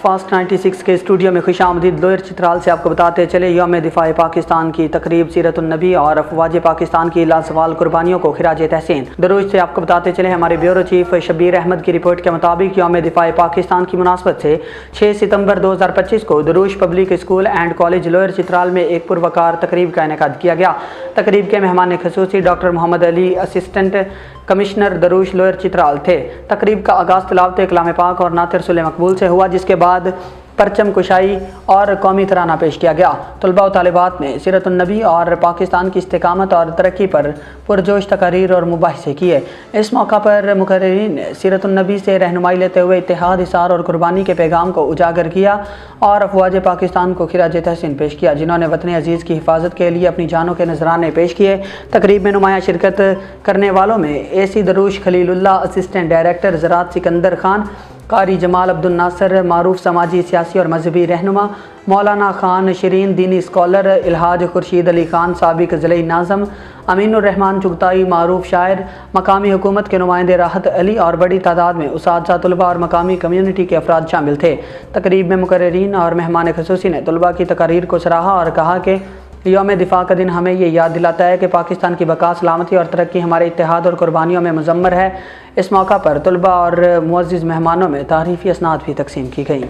Fast 96 के studio में खुशामदीद। Lower Chitral से आपको बताते चले यौम दिफा पाकिस्तान की तकरीब, सीरतुन्नबी और अफवाज पाकिस्तान की लासवाल कुर्बानियों को खिराज तहसीन। दरूज से आपको बताते चले हमारे ब्यूरो चीफ शबीर अहमद की रिपोर्ट के मुताबिक यौम दिफा पाकिस्तान की मुनासबत से 6 सितंबर 2025 को Drosh public school and college lower Chitral में एक पुरवकार तकरीब का इनेकाद किया गया। तकरीब के मेहमान खसूसी doctor Mohammad Ali, assistant commissioner Drosh lower Chitral थे। तकरीब का आगाज़ तिलावत कलाम पाक और नात रसूल मकबूल से हुआ, जिसके बाद परचम कुशाई और कौमी तराना पेश किया गया। तलबा और तालिबात ने सीरतुन्नबी और पाकिस्तान की इस्तेकामत और तरक्की पर पुरजोश तकारीर और मुबाहिसे किए। इस मौका पर मुकर्रिरीन ने सीरतुन्नबी से रहनुमाई लेते हुए इत्तेहाद, इसार और कुर्बानी के पैगाम को उजागर किया और अफवाज पाकिस्तान को खिराज तहसीन पेश किया, जिन्होंने वतन अजीज़ की हिफाजत के लिए अपनी जानों के नजराने पेश किए। तकरीब में नुमाया शिरकत करने वालों में AC Drosh Khalilullah, assistant director ज़राअत सिकंदर खान, कारी जमाल अब्दुल नासर, मारूफ समाजी, सियासी और मजहबी रहनुमा मौलाना खान शिरीन, दीनी स्कॉलर इल्हाज खुर्शीद अली खान, साबिक ज़िले नाज़म अमीनुर रहमान चुगताई, मारूफ शायर, मकामी हुकूमत के नुमाइंदे राहत अली और बड़ी तादाद में उसातिज़ा, तलबा और मकामी कम्यूनिटी के अफराद शामिल थे। तकरीब में मुकर्रिरीन और मेहमान खसूसी ने तलबा की तकारीर को सराहा और कहा कि यौम दिफा का दिन हमें ये याद दिलाता है कि पाकिस्तान की बका, सलामती और तरक्की हमारे इत्तेहाद और कुर्बानियों में मुज़म्मर है। इस मौका पर तलबा और मुअज़्ज़िज़ मेहमानों में तारीफ़ी असनाद भी तकसीम की गई।